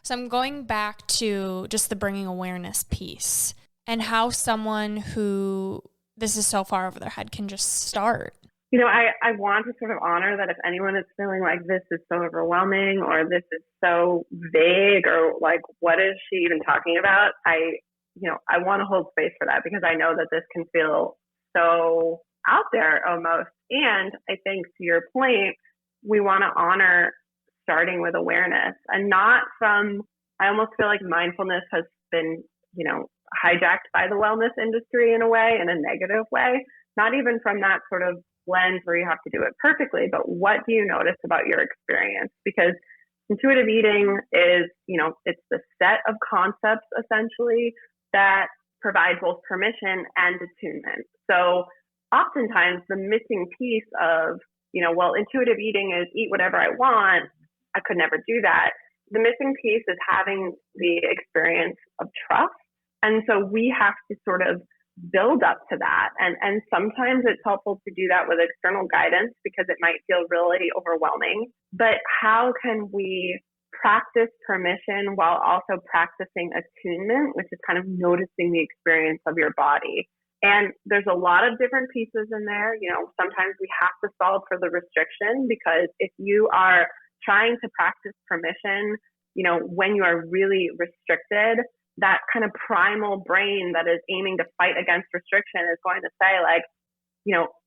So I'm going back to just the bringing awareness piece and how someone who this is so far over their head can just start. I want to sort of honor that if anyone is feeling like this is so overwhelming, or this is so vague, or like, what is she even talking about? I want to hold space for that, because I know that this can feel so out there almost. And I think, to your point, we want to honor starting with awareness, and not from, I almost feel like mindfulness has been, hijacked by the wellness industry in a way, in a negative way, not even from that sort of lens where you have to do it perfectly, but what do you notice about your experience? Because intuitive eating is, it's the set of concepts essentially that provide both permission and attunement. So oftentimes the missing piece of, intuitive eating is eat whatever I want. I could never do that. The missing piece is having the experience of trust. And so we have to sort of build up to that. And sometimes it's helpful to do that with external guidance, because it might feel really overwhelming. But how can we practice permission while also practicing attunement, which is kind of noticing the experience of your body? And there's a lot of different pieces in there. Sometimes we have to solve for the restriction, because if you are trying to practice permission, when you are really restricted, that kind of primal brain that is aiming to fight against restriction is going to say, like,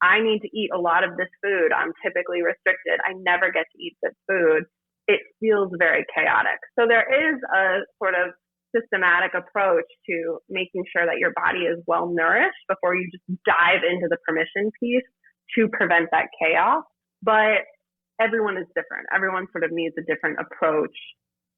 I need to eat a lot of this food. I'm typically restricted. I never get to eat this food. It feels very chaotic. So there is a sort of systematic approach to making sure that your body is well nourished before you just dive into the permission piece to prevent that chaos. But everyone is different. Everyone sort of needs a different approach,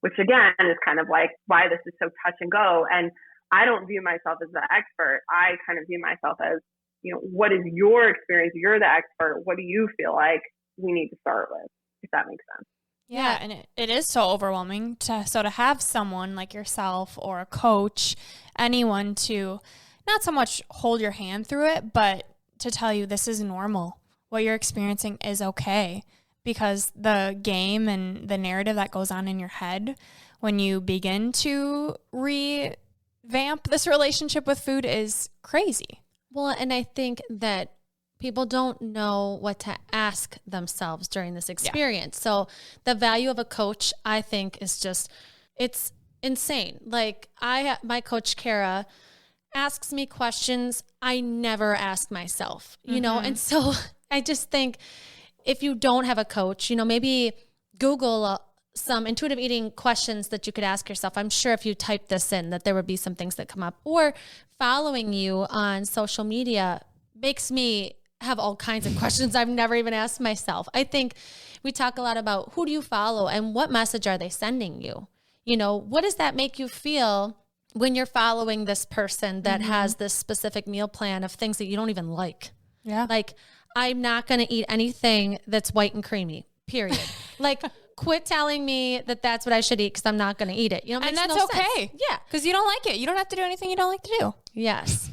which again is kind of like why this is so touch and go. And I don't view myself as the expert. I kind of view myself as, what is your experience? You're the expert. What do you feel like we need to start with, if that makes sense? Yeah, and it is so overwhelming to have someone like yourself or a coach, anyone to not so much hold your hand through it, but to tell you this is normal. What you're experiencing is okay, because the game and the narrative that goes on in your head when you begin to revamp this relationship with food is crazy. Well, and I think that people don't know what to ask themselves during this experience. Yeah. So the value of a coach, I think, is it's insane. Like my coach, Kara, asks me questions I never ask myself, and so I just think if you don't have a coach, maybe Google some intuitive eating questions that you could ask yourself. I'm sure if you type this in that there would be some things that come up, or following you on social media makes me have all kinds of questions I've never even asked myself. I think we talk a lot about who do you follow and what message are they sending you? What does that make you feel when you're following this person that has this specific meal plan of things that you don't even like? Yeah. Like, I'm not going to eat anything that's white and creamy, period. Like, quit telling me that that's what I should eat because I'm not going to eat it. And that's no okay. Sense. Yeah. Because you don't like it. You don't have to do anything you don't like to do. Yes.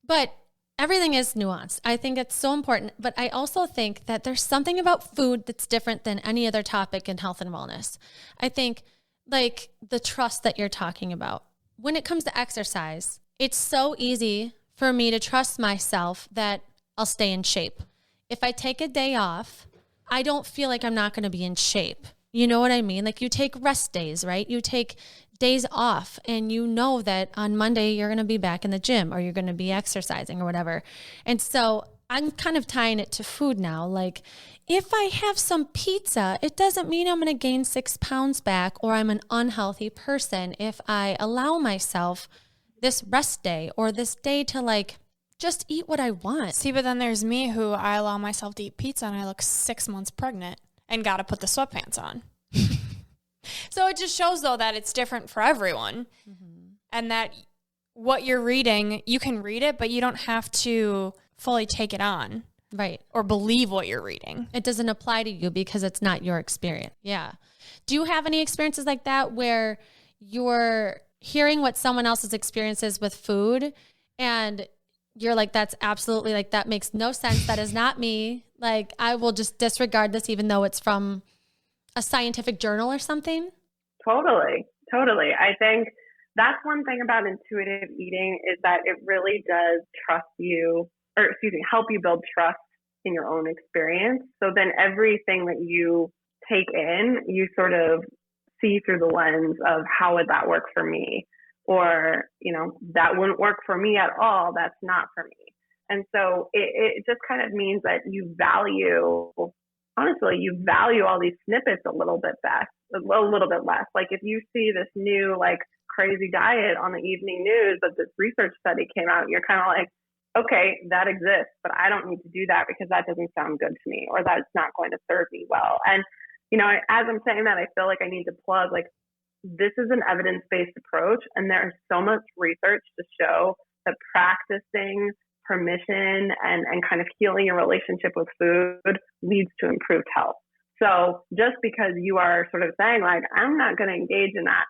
But everything is nuanced. I think it's so important. But I also think that there's something about food that's different than any other topic in health and wellness. I think like the trust that you're talking about. When it comes to exercise, it's so easy for me to trust myself that I'll stay in shape. If I take a day off, I don't feel like I'm not going to be in shape. You know what I mean? Like you take rest days, right? You take days off and you know that on Monday you're going to be back in the gym or you're going to be exercising or whatever. And so I'm kind of tying it to food now. Like if I have some pizza, it doesn't mean I'm going to gain 6 pounds back or I'm an unhealthy person if I allow myself this rest day or this day to like just eat what I want. See, but then there's me who I allow myself to eat pizza and I look 6 months pregnant and got to put the sweatpants on. So it just shows, though, that it's different for everyone and that what you're reading, you can read it, but you don't have to fully take it on. Right. Or believe what you're reading. It doesn't apply to you because it's not your experience. Yeah. Do you have any experiences like that where you're hearing what someone else's experience is with food and you're like, that's absolutely like, that makes no sense. That is not me. Like, I will just disregard this even though it's from a scientific journal or something? Totally. I think that's one thing about intuitive eating is that it really does help you build trust in your own experience. So then everything that you take in, you sort of see through the lens of how would that work for me? Or, that wouldn't work for me at all. That's not for me. And so it just kind of means that you value all these snippets a little bit less. Like if you see this new like crazy diet on the evening news, but this research study came out, you're kind of like, okay, that exists, but I don't need to do that because that doesn't sound good to me or that's not going to serve me well. And, as I'm saying that, I feel like I need to plug, like, this is an evidence-based approach, and there is so much research to show that practicing permission and kind of healing your relationship with food leads to improved health. So just because you are sort of saying, like, I'm not going to engage in that,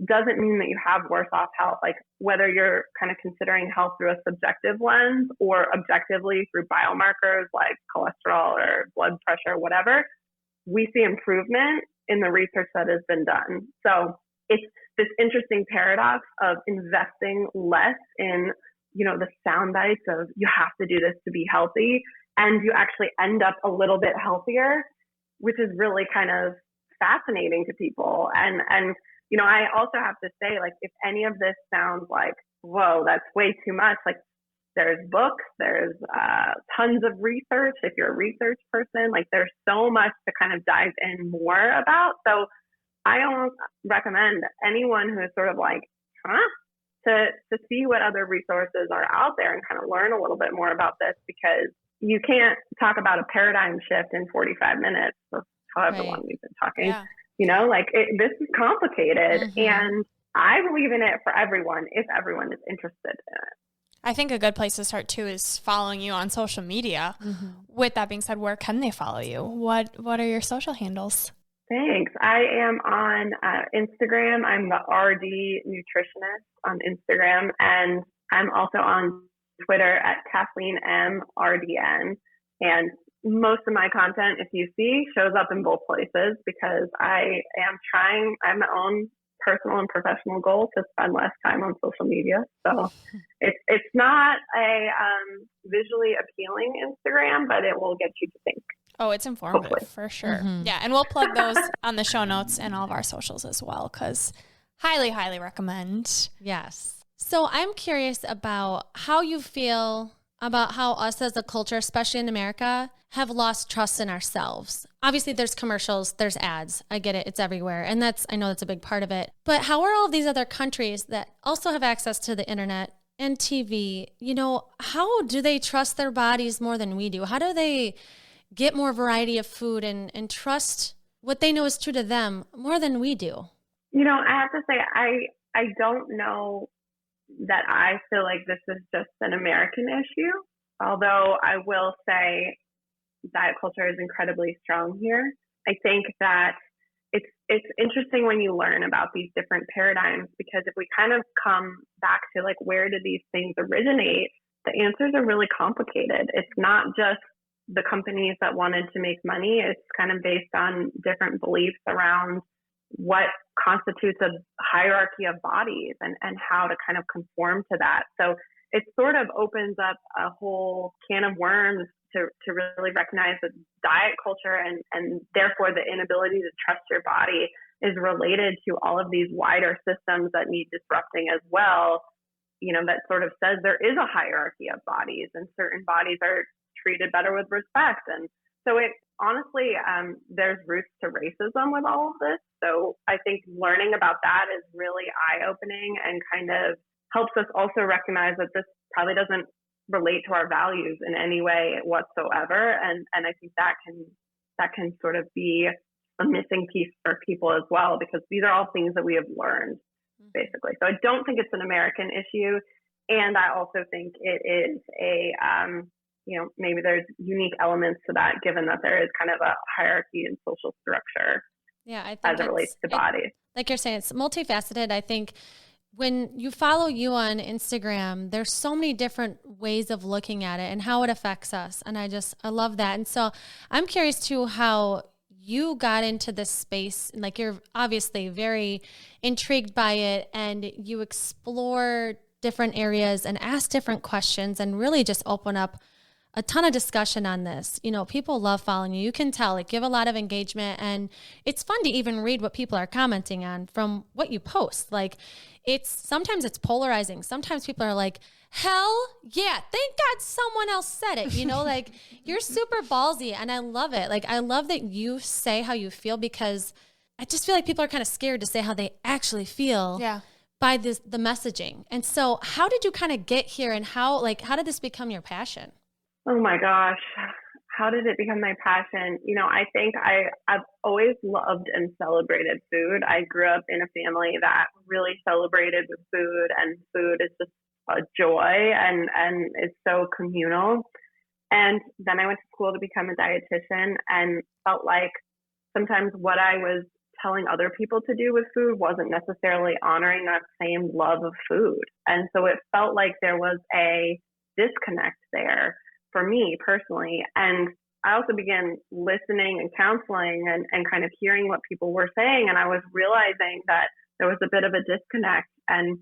doesn't mean that you have worse off health. Like whether you're kind of considering health through a subjective lens or objectively through biomarkers like cholesterol or blood pressure, whatever, we see improvement in the research that has been done. So it's this interesting paradox of investing less in, the sound bites of you have to do this to be healthy, and you actually end up a little bit healthier, which is really kind of fascinating to people. And I also have to say, like, if any of this sounds like, whoa, that's way too much, like there's books, there's tons of research. If you're a research person, like there's so much to kind of dive in more about. So I almost recommend anyone who is sort of like, to see what other resources are out there and kind of learn a little bit more about this, because, you can't talk about a paradigm shift in 45 minutes or however long we've been talking. Yeah. This is complicated, and I believe in it for everyone if everyone is interested in it. I think a good place to start too is following you on social media. With that being said, where can they follow you? What are your social handles? Thanks. I am on Instagram. I'm the RD nutritionist on Instagram, and I'm also on Twitter at Kathleen RDN. And most of my content, if you see, shows up in both places because I have my own personal and professional goal to spend less time on social media. So it's not a visually appealing Instagram, but it will get you to think. Oh, it's informative Hopefully. for sure. Yeah. And we'll plug those on the show notes and all of our socials as well, because highly, highly recommend. Yes. So I'm curious about how you feel about how us as a culture, especially in America, have lost trust in ourselves. Obviously, there's commercials, there's ads. I get it. It's everywhere. And I know that's a big part of it. But how are all these other countries that also have access to the internet and TV, how do they trust their bodies more than we do? How do they get more variety of food and trust what they know is true to them more than we do? I have to say, I don't know that I feel like this is just an American issue, although I will say diet culture is incredibly strong here. I think that it's interesting when you learn about these different paradigms, because if we kind of come back to like, where do these things originate, the answers are really complicated. It's not just the companies that wanted to make money. It's kind of based on different beliefs around what constitutes a hierarchy of bodies and how to kind of conform to that. So it sort of opens up a whole can of worms to really recognize that diet culture and therefore the inability to trust your body is related to all of these wider systems that need disrupting as well. That sort of says there is a hierarchy of bodies and certain bodies are treated better with respect. And so it honestly, there's roots to racism with all of this. So I think learning about that is really eye-opening and kind of helps us also recognize that this probably doesn't relate to our values in any way whatsoever. And I think that can sort of be a missing piece for people as well, because these are all things that we have learned, basically. So I don't think it's an American issue. And I also think it is maybe there's unique elements to that, given that there is kind of a hierarchy and social structure I think as it relates to bodies. Like you're saying, it's multifaceted. I think when you follow you on Instagram, there's so many different ways of looking at it and how it affects us. And I love that. And so I'm curious too, how you got into this space. Like, you're obviously very intrigued by it and you explore different areas and ask different questions and really just open up a ton of discussion on this. People love following you. You can tell, you have a lot of engagement, and it's fun to even read what people are commenting on from what you post. Sometimes it's polarizing. Sometimes people are like, hell yeah, thank God someone else said it. You're super ballsy, and I love it. I love that you say how you feel, because I just feel like people are kind of scared to say how they actually feel. Yeah. By the messaging. And so how did you kind of get here, and how did this become your passion? Oh my gosh, how did it become my passion? I think I've always loved and celebrated food. I grew up in a family that really celebrated with food, and food is just a joy and it's so communal. And then I went to school to become a dietitian and felt like sometimes what I was telling other people to do with food wasn't necessarily honoring that same love of food. And so it felt like there was a disconnect there for me personally. And I also began listening and counseling and kind of hearing what people were saying. And I was realizing that there was a bit of a disconnect, and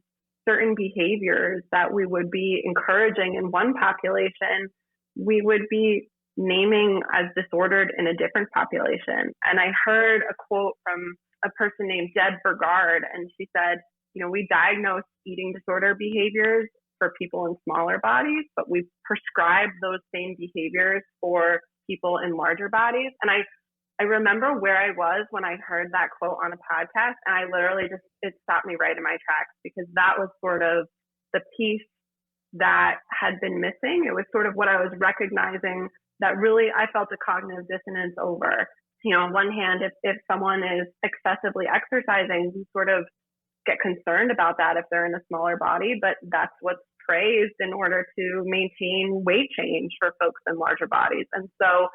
certain behaviors that we would be encouraging in one population, we would be naming as disordered in a different population. And I heard a quote from a person named Deb Burgard, and she said, we diagnose eating disorder behaviors for people in smaller bodies, but we prescribe those same behaviors for people in larger bodies. And I remember where I was when I heard that quote on a podcast, and I literally it stopped me right in my tracks, because that was sort of the piece that had been missing. It was sort of what I was recognizing that really I felt a cognitive dissonance over. On one hand, if someone is excessively exercising, we sort of get concerned about that if they're in a smaller body, but that's what's praised in order to maintain weight change for folks in larger bodies. And so,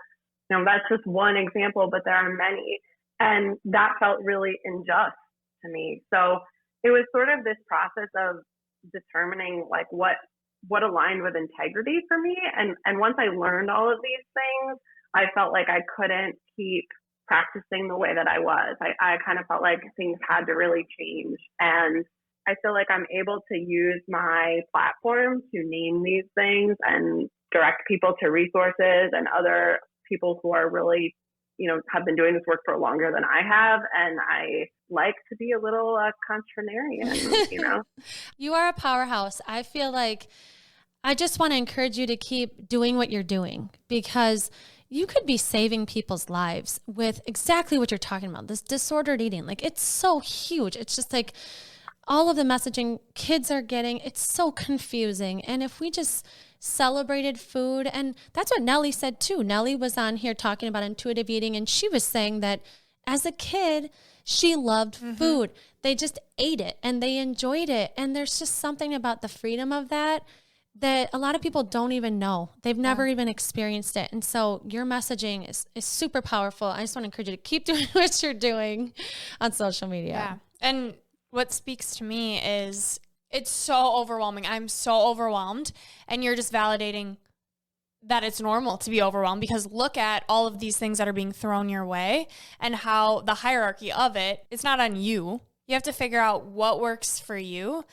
that's just one example, but there are many. And that felt really unjust to me. So it was sort of this process of determining like what aligned with integrity for me. And once I learned all of these things, I felt like I couldn't keep practicing the way that I was. I kind of felt like things had to really change. And I feel like I'm able to use my platform to name these things and direct people to resources and other people who are really, have been doing this work for longer than I have. And I like to be a little contrarian, You are a powerhouse. I feel like I just want to encourage you to keep doing what you're doing, because you could be saving people's lives with exactly what you're talking about, this disordered eating. Like, it's so huge. It's just like all of the messaging kids are getting, it's so confusing. And if we just celebrated food, and that's what Nellie said too. Nellie was on here talking about intuitive eating, and she was saying that as a kid, she loved food. They just ate it and they enjoyed it. And there's just something about the freedom of that a lot of people don't even know. They've never even experienced it. And so your messaging is super powerful. I just want to encourage you to keep doing what you're doing on social media. Yeah. And what speaks to me is it's so overwhelming. I'm so overwhelmed. And you're just validating that it's normal to be overwhelmed, because look at all of these things that are being thrown your way and how the hierarchy of it's not on you. You have to figure out what works for you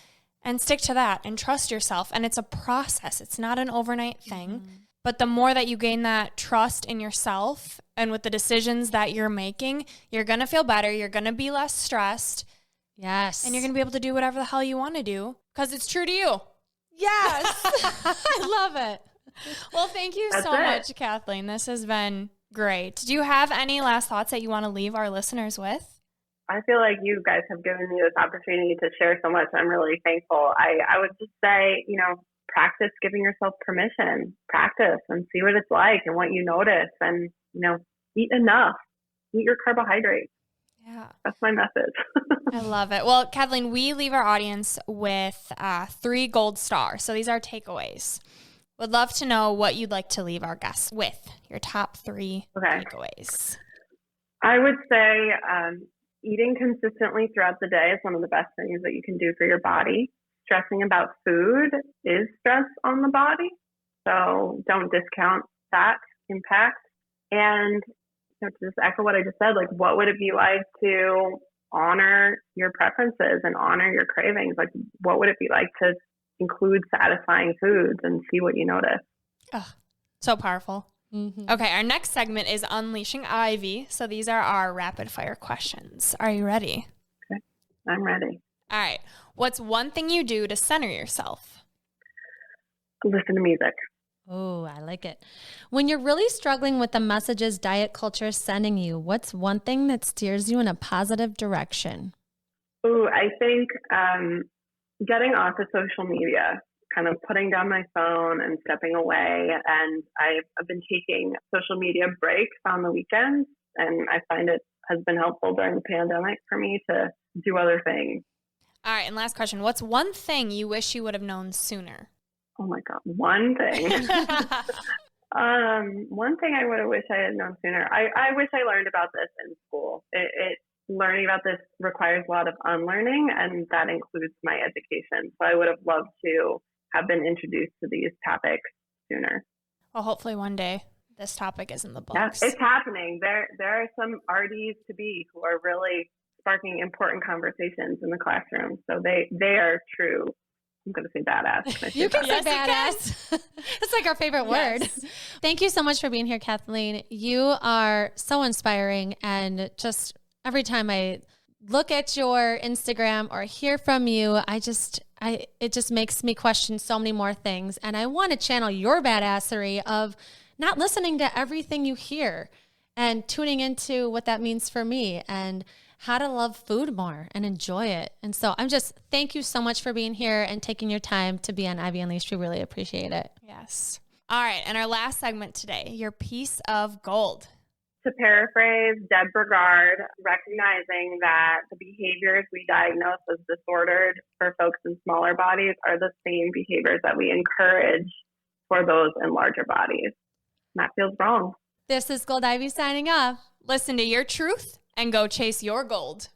and stick to that and trust yourself. And it's a process. It's not an overnight thing. But the more that you gain that trust in yourself and with the decisions that you're making, you're going to feel better. You're going to be less stressed. Yes. And you're going to be able to do whatever the hell you want to do because it's true to you. Yes. I love it. Well, thank you so much, Kathleen. This has been great. Do you have any last thoughts that you want to leave our listeners with? I feel like you guys have given me this opportunity to share so much. I'm really thankful. I would just say, practice giving yourself permission. Practice and see what it's like and what you notice. And, eat enough. Eat your carbohydrates. Yeah. That's my message. I love it. Well, Kathleen, we leave our audience with 3 gold stars. So these are takeaways. Would love to know what you'd like to leave our guests with. Your top 3 takeaways. I would say eating consistently throughout the day is one of the best things that you can do for your body. Stressing about food is stress on the body. So don't discount that impact. And to just echo what I just said, like, what would it be like to honor your preferences and honor your cravings? Like, what would it be like to include satisfying foods and see what you notice? Oh, so powerful. Mm-hmm. Okay, our next segment is Unleashing Ivy. So these are our rapid fire questions. Are you ready? Okay, I'm ready. All right. What's one thing you do to center yourself? Listen to music. Oh, I like it. When you're really struggling with the messages diet culture is sending you, what's one thing that steers you in a positive direction? Oh, I think getting off of social media, kind of putting down my phone and stepping away. And I've been taking social media breaks on the weekends, and I find it has been helpful during the pandemic for me to do other things. All right, and last question. What's one thing you wish you would have known sooner? Oh my God, one thing. One thing I would have wished I had known sooner. I wish I learned about this in school. Learning about this requires a lot of unlearning, and that includes my education. So I would have loved to have been introduced to these topics sooner. Well, hopefully one day this topic is in the books. Yeah, it's happening. There are some RDs to be who are really sparking important conversations in the classroom. So they are true. I'm going to say badass. You can say badass. That's like our favorite word. Thank you so much for being here, Kathleen. You are so inspiring, and just every time I look at your Instagram or hear from you, it just makes me question so many more things. And I want to channel your badassery of not listening to everything you hear and tuning into what that means for me. And how to love food more and enjoy it. And so thank you so much for being here and taking your time to be on Ivy Unleashed. We really appreciate it. Yes. All right. And our last segment today, your piece of gold. To paraphrase Deb Brigard, recognizing that the behaviors we diagnose as disordered for folks in smaller bodies are the same behaviors that we encourage for those in larger bodies. And that feels wrong. This is Gold Ivy signing off. Listen to your truth and go chase your gold.